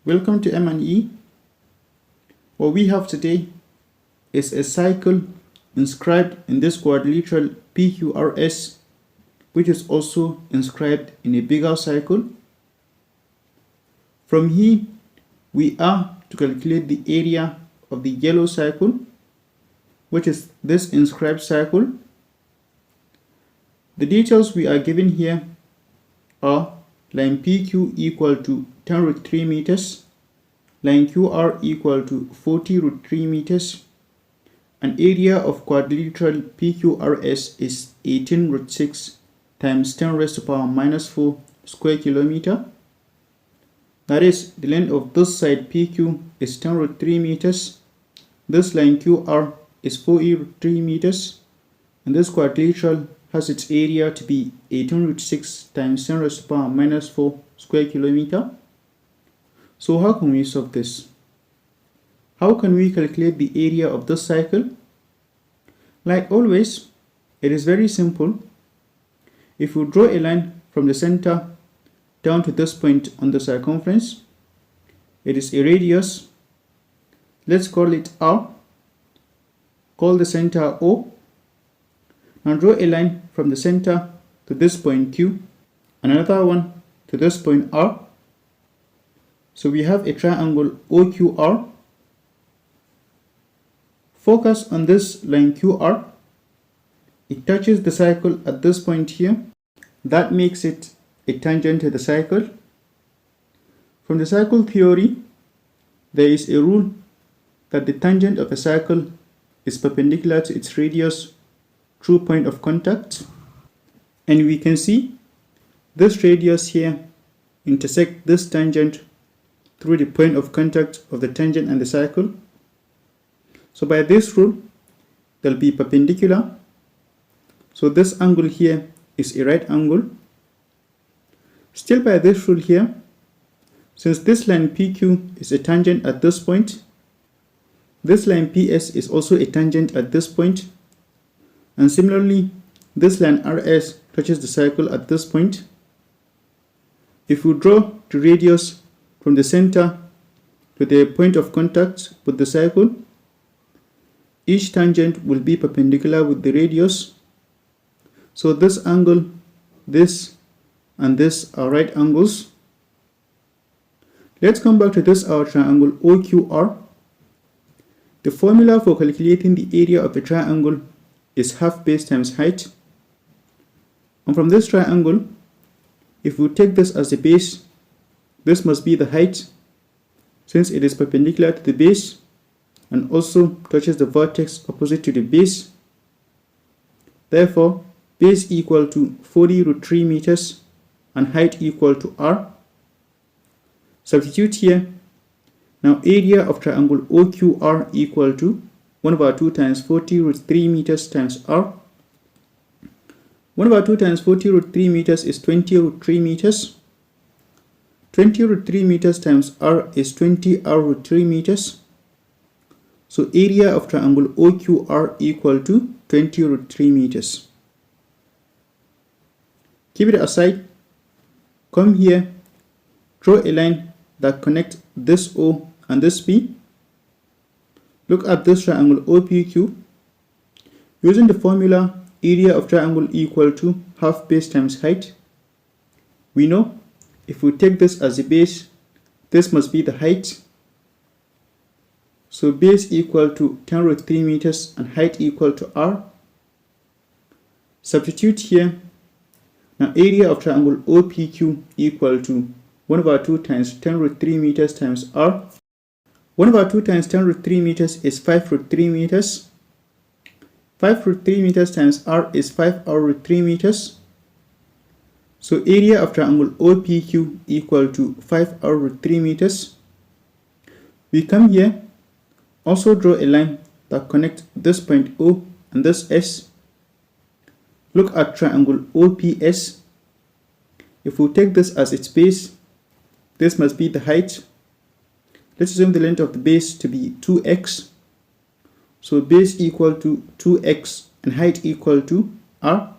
Welcome to M&E. What we have today is a cycle inscribed in this quadrilateral PQRS, which is also inscribed in a bigger cycle. From here, we are to calculate the area of the yellow cycle, which is this inscribed cycle. The details we are given here are line PQ equal to 10√3 meters, line QR equal to 40√3 meters, and area of quadrilateral PQRS is 18√6 times 10 raised to the power minus 4 square kilometer. That is, the length of this side PQ is 10√3 meters, this line QR is 40√3 meters, and this quadrilateral has its area to be 18√6 times 10 raised to the power minus 4 square kilometer. So how can we solve this? How can we calculate the area of this cycle? Like always, it is very simple. If we draw a line from the center down to this point on the circumference, it is a radius. Let's call it R. Call the center O. Now draw a line from the center to this point Q, and another one to this point R. So we have a triangle OQR. Focus on this line QR. It touches the cycle at this point here. That makes it a tangent to the cycle. From the cycle theory, there is a rule that the tangent of a cycle is perpendicular to its radius through point of contact. And we can see this radius here intersect this tangent through the point of contact of the tangent and the cycle. So by this rule, they'll be perpendicular. So this angle here is a right angle. Still by this rule here, since this line PQ is a tangent at this point, this line PS is also a tangent at this point, and similarly, this line RS touches the cycle at this point. If we draw the radius from the center to the point of contact with the cycle, each tangent will be perpendicular with the radius. So this angle, this, and this are right angles. Let's come back to this our triangle OQR. The formula for calculating the area of a triangle is half base times height. And from this triangle, if we take this as the base, this must be the height, since it is perpendicular to the base and also touches the vertex opposite to the base. Therefore, base equal to 40√3 meters and height equal to R. Substitute here. Now area of triangle OQR equal to 1/2 times 40√3 meters times R. 1/2 times 40√3 meters is 20√3 meters. 20√3 meters times R is 20R√3 meters. So area of triangle OQR equal to 20√3 meters. Keep it aside. Come here. Draw a line that connects this O and this P. Look at this triangle OPQ. Using the formula area of triangle equal to half base times height, we know if we take this as a base, this must be the height. So base equal to 10√3 meters and height equal to R. Substitute here. Now area of triangle OPQ equal to 1/2 times 10√3 meters times R. 1/2 times 10√3 meters is 5√3 meters. 5√3 meters times R is 5R√3 meters. So area of triangle OPQ equal to 5R√3 meters. We come here, also draw a line that connects this point O and this S. Look at triangle OPS. If we take this as its base, this must be the height. Let's assume the length of the base to be 2x. So base equal to 2x and height equal to R.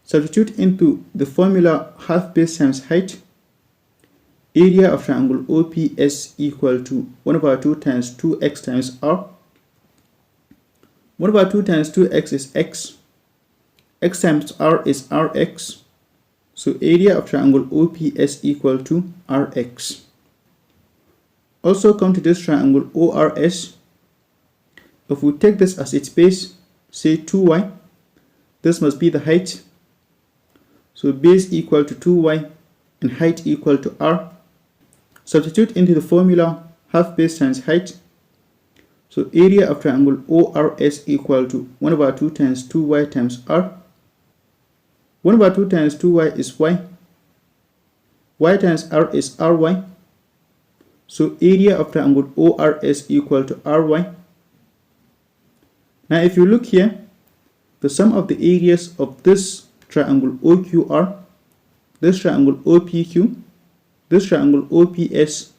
Substitute into the formula half base times height. area of triangle OPS equal to 1 over 2 times 2x times r. 1 over 2 times 2x is x. X times r is rx. So area of triangle OPS equal to rx. Also come to this triangle ORS. If we take this as its base, say 2y, this must be the height. So base equal to 2y and height equal to r. Substitute into the formula half base times height. So area of triangle ORS equal to 1 over 2 times 2y times r. 1 over 2 times 2y is y. Y times r is ry. So area of triangle ORS equal to ry. Now if you look here, the sum of the areas of this triangle OQR, this triangle OPQ, this triangle OPS,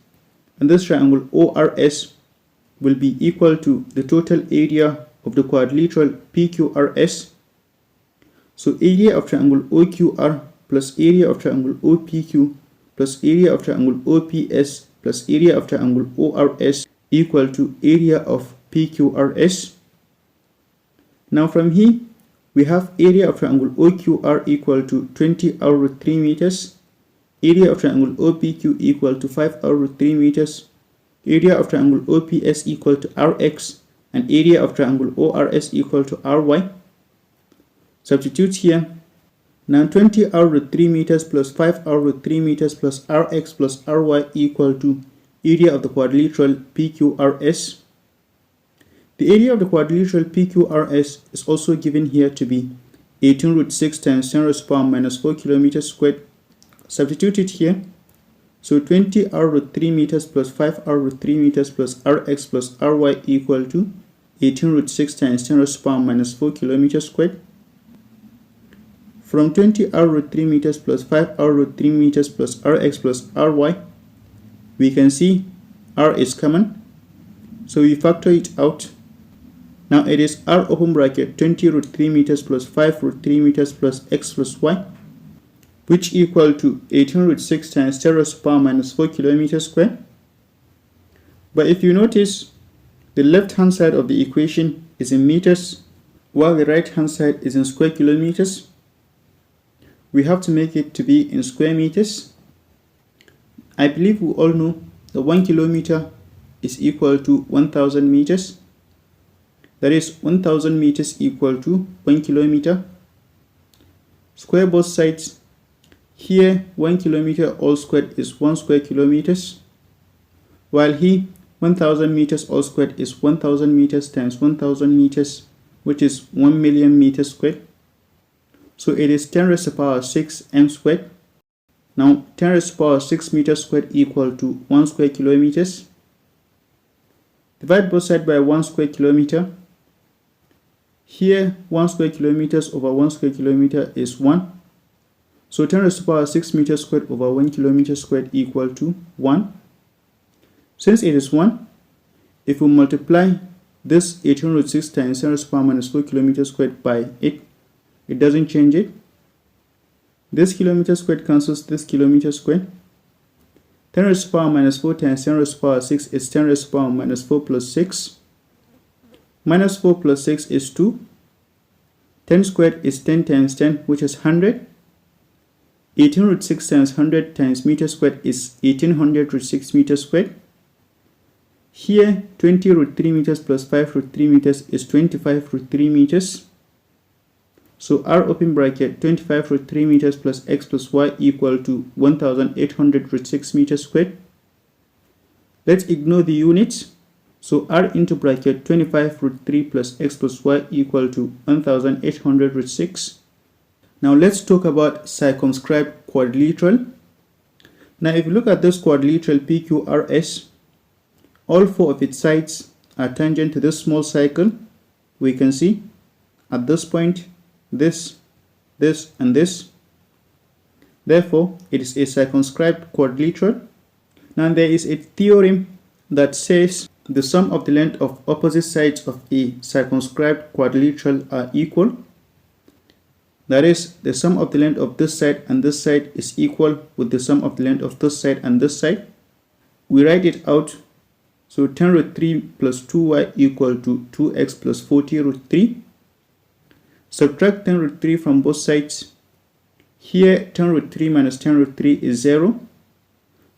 and this triangle ORS will be equal to the total area of the quadrilateral PQRS. So area of triangle OQR plus area of triangle OPQ plus area of triangle OPS plus area of triangle ORS equal to area of PQRS. Now from here, we have area of triangle OQR equal to 20r root 3 meters, area of triangle OPQ equal to 5r root 3 meters, area of triangle OPS equal to rx, and area of triangle ORS equal to ry. Substitute here. Now 20r root 3 meters plus 5r root 3 meters plus rx plus ry equal to area of the quadrilateral PQRS. The area of the quadrilateral PQRS is also given here to be 18 root 6 times 10 raised to the power minus 4 kilometers squared. Substitute it here. So 20r root 3 meters plus 5r root 3 meters plus rx plus ry equal to 18 root 6 times 10 raised to the power minus 4 kilometers squared. From 20r root 3 meters plus 5r root 3 meters plus rx plus ry, we can see r is common. So we factor it out. Now it is r open bracket 20 root 3 meters plus 5 root 3 meters plus x plus y, which equal to 18 root 6 times 10 raised to the power minus 4 kilometers squared. But if you notice, the left hand side of the equation is in meters, while the right hand side is in square kilometers. We have to make it to be in square meters. I believe we all know that 1 kilometer is equal to 1000 meters. That is 1000 meters equal to 1 kilometer. Square both sides. Here 1 kilometer all squared is 1 square kilometers, while here 1000 meters all squared is 1000 meters times 1000 meters, which is 1 million meters squared. So it is 10 raised to the power 6 m squared. Now 10 raised to the power 6 meters squared equal to 1 square kilometers. Divide both sides by 1 square kilometer. Here 1 square kilometers over 1 square kilometer is 1. So 10 raised to the power 6 meters squared over 1 kilometer squared equal to 1. Since it is 1, if we multiply this 18 root 6 times 10 raised to the power minus 4 kilometers squared by it doesn't change it. This kilometer squared cancels this kilometer squared. 10 raised to the power minus 4 times 10 raised to the power 6 is 10 raised to the power minus 4 plus 6. Minus 4 plus 6 is 2. 10 squared is 10 times 10, which is 100. 18 root 6 times 100 times meter squared is 1800 root 6 meters squared. Here 20 root 3 meters plus 5 root 3 meters is 25 root 3 meters. So r open bracket 25 root 3 meters plus x plus y equal to 1800 root 6 meters squared. Let's ignore the units. So r into bracket 25 root 3 plus x plus y equal to 1800 root 6. Now let's talk about circumscribed quadrilateral. Now if you look at this quadrilateral PQRS, all 4 of its sides are tangent to this small circle. We can see at this point, this, and this. Therefore, it is a circumscribed quadrilateral. Now there is a theorem that says the sum of the length of opposite sides of a circumscribed quadrilateral are equal. That is, the sum of the length of this side and this side is equal with the sum of the length of this side and this side. We write it out. So 10 root 3 plus 2y equal to 2x plus 40 root 3. Subtract 10 root 3 from both sides. Here 10 root 3 minus 10 root 3 is 0.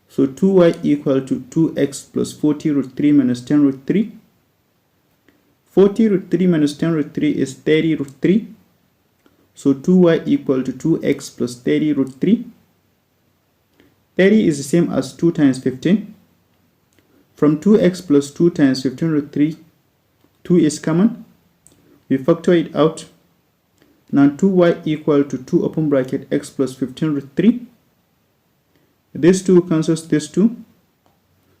So 2y equal to 2x plus 40 root 3 minus 10 root 3. 40 root 3 minus 10 root 3 is 30 root 3. So 2y equal to 2x plus 30 root 3. 30 is the same as 2 times 15. From 2x plus 2 times 15 root 3, 2 is common. We factor it out. Now 2y equal to 2 open bracket x plus 15 root 3. This 2 cancels this 2.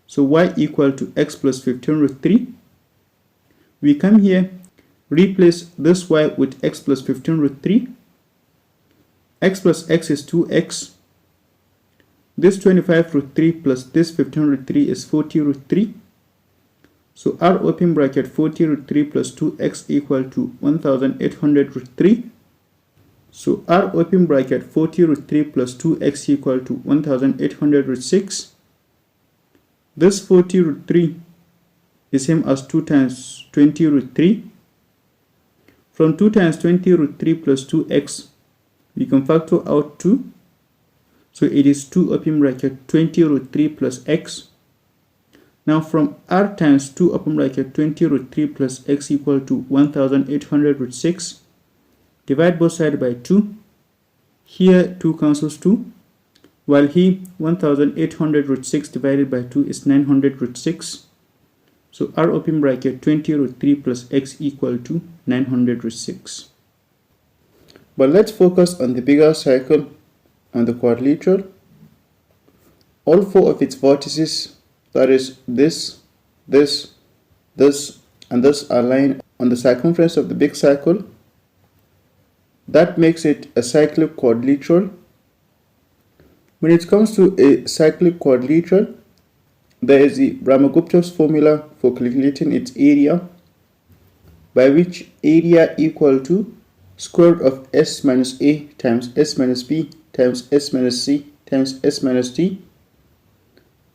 So y equal to x plus 15 root 3. We come here, replace this y with x plus 15 root 3. X plus x is 2x. This 25 root 3 plus this 15 root 3 is 40 root 3. So r open bracket 40 root 3 plus 2x equal to 1800 root 3. So r open bracket 40 root 3 plus 2x equal to 1800 root 6. This 40 root 3 is same as 2 times 20 root 3. From 2 times 20 root 3 plus 2x, we can factor out 2. So it is 2 open bracket 20 root 3 plus x. Now from r times 2 open bracket 20 root 3 plus x equal to 1800 root 6. Divide both sides by 2. Here 2 cancels 2. While here 1800 root 6 divided by 2 is 900 root 6. So r open bracket 20 root 3 plus x equal to 900 root 6. But let's focus on the bigger cycle and the quadrilateral. All 4 of its vertices, that is this, and this are lying on the circumference of the big cycle. That makes it a cyclic quadrilateral. When it comes to a cyclic quadrilateral, there is the Brahmagupta's formula for calculating its area, by which area equal to square root of s minus a times s minus b times s minus c times s minus d,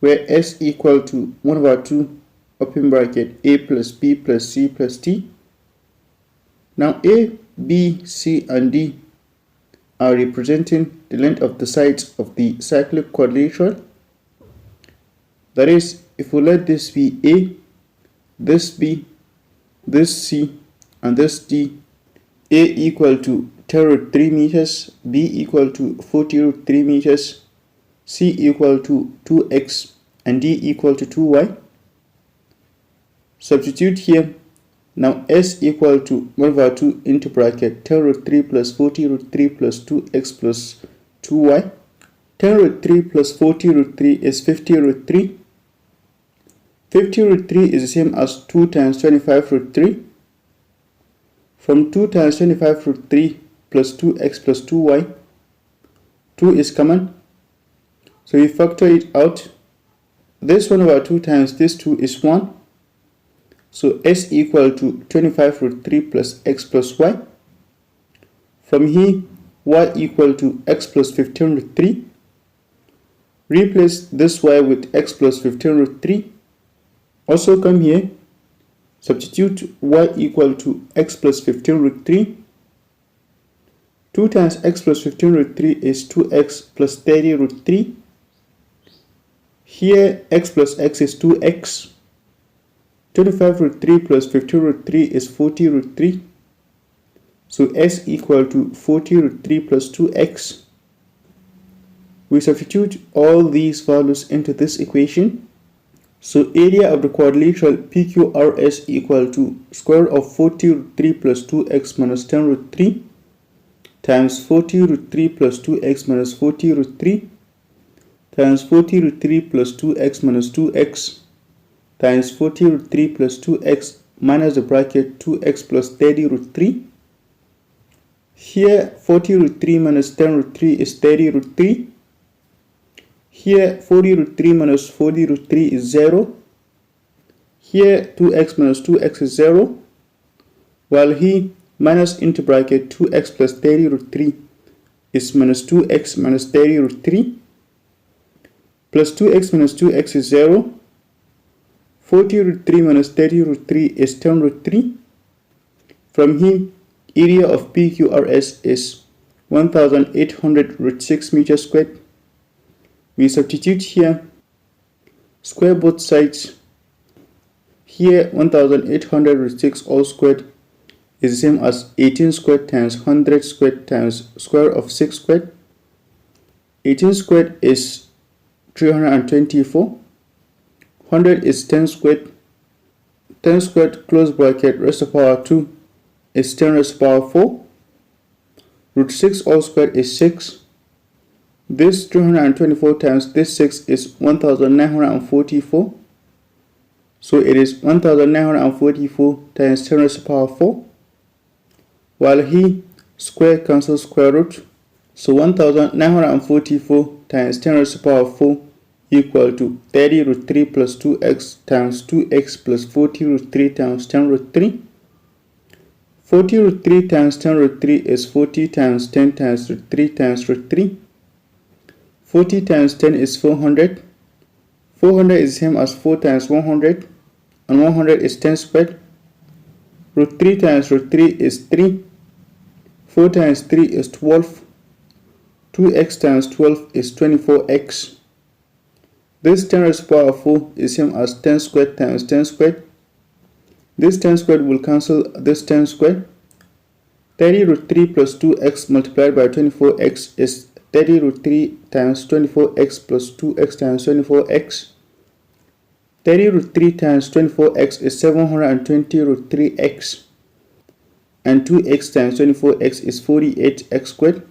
where s equal to 1 over 2 open bracket a plus b plus c plus d. Now a, b, c and d are representing the length of the sides of the cyclic quadrilateral. That is, if we let this be a, this b, this c and this d, a equal to 10 root 3 meters, b equal to 40 root 3 meters, c equal to 2x and d equal to 2y. Substitute here. Now s equal to 1 over 2 into bracket 10 root 3 plus 40 root 3 plus 2x plus 2y. 10 root 3 plus 40 root 3 is 50 root 3. 50 root 3 is the same as 2 times 25 root 3. From 2 times 25 root 3 plus 2x plus 2y, 2 is common. So we factor it out. This 1 over 2 times this 2 is 1. So s equal to 25 root 3 plus x plus y. From here, y equal to x plus 15 root 3. Replace this y with x plus 15 root 3. Also come here, substitute y equal to x plus 15 root 3. 2 times x plus 15 root 3 is 2x plus 30 root 3. Here x plus x is 2x. 25 root 3 plus 15 root 3 is 40 root 3. So s equal to 40 root 3 plus 2x. We substitute all these values into this equation. So area of the quadrilateral PQRS equal to square root of 40 root 3 plus 2x minus 10 root 3 times 40 root 3 plus 2x minus 40 root 3 times 40 root 3 plus 2x minus 2x times 40 root 3 plus 2x minus the bracket 2x plus 30 root 3. Here 40 root 3 minus 10 root 3 is 30 root 3. Here 40 root 3 minus 40 root 3 is 0. Here 2x minus 2x is 0. While here minus into bracket 2x plus 30 root 3 is minus 2x minus 30 root 3 plus 2x minus 2x is 0. 40 root 3 minus 30 root 3 is 10 root 3. From here, area of PQRS is 1800 root 6 meters squared. We substitute here, square both sides. Here 1800 root 6 all squared is the same as 18 squared times 100 squared times square of 6 squared. 18 squared is 324. 100 is 10 squared. 10 squared close bracket raised to power 2 is 10 raised to power 4. Root 6 all squared is 6. This 324 times this 6 is 1944. So it is 1944 times 10 raised to power 4. While here square cancels square root. So 1944 times 10 raised to power 4 equal to 30 root 3 plus 2x times 2x plus 40 root 3 times 10 root 3. 40 root 3 times 10 root 3 is 40 times 10 times root 3 times root 3. 40 times 10 is 400. 400 is the same as 4 times 100, and 100 is 10 squared. Root 3 times root 3 is 3. 4 times 3 is 12. 2x times 12 is 24x. This 10 raised to the power 4 is same as 10 squared times 10 squared. This 10 squared will cancel this 10 squared. 30 root 3 plus 2x multiplied by 24x is 30 root 3 times 24x plus 2x times 24x. 30 root 3 times 24x is 720 root 3x. And 2x times 24x is 48x squared.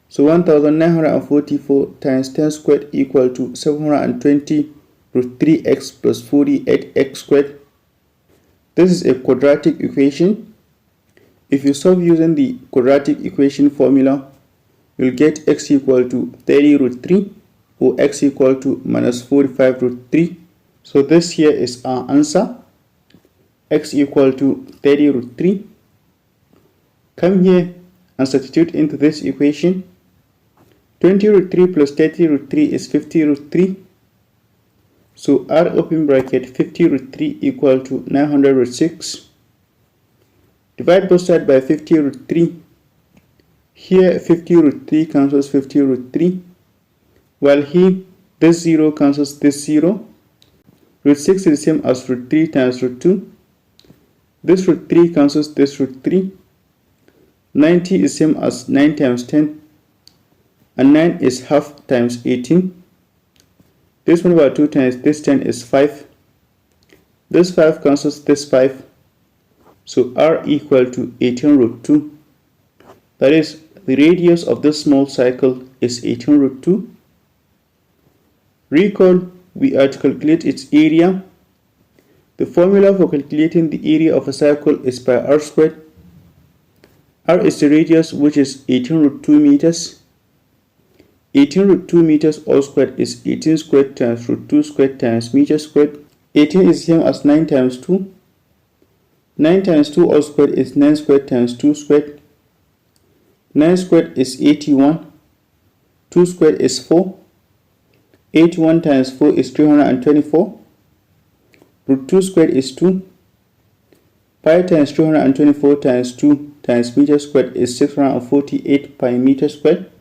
So 1944 times 10 squared equal to 720 root 3x plus 48x squared. This is a quadratic equation. If you solve using the quadratic equation formula, you'll get x equal to 30 root 3 or x equal to minus 45 root 3. So this here is our answer. X equal to 30 root 3. Come here and substitute into this equation. 20 root 3 plus 30 root 3 is 50 root 3. So R open bracket 50 root 3 equal to 900 root 6. Divide both sides by 50 root 3. Here 50 root 3 cancels 50 root 3. While here this 0 cancels this 0. Root 6 is the same as root 3 times root 2. This root 3 cancels this root 3. 90 is same as 9 times 10. And 9 is half times 18. This 1 over 2 times this 10 is 5. This 5 cancels this 5. So R equal to 18 root 2. That is, the radius of this small cycle is 18 root 2. Recall, we are to calculate its area. The formula for calculating the area of a cycle is pi r squared. R is the radius, which is 18 root 2 meters. 18 root 2 meters all squared is 18 squared times root 2 squared times meter squared. 18 is the same as 9 times 2. 9 times 2 all squared is 9 squared times 2 squared. 9 squared is 81. 2 squared is 4. 81 times 4 is 324. Root 2 squared is 2. Pi times 324 times 2 times meter squared is 648 pi meter squared.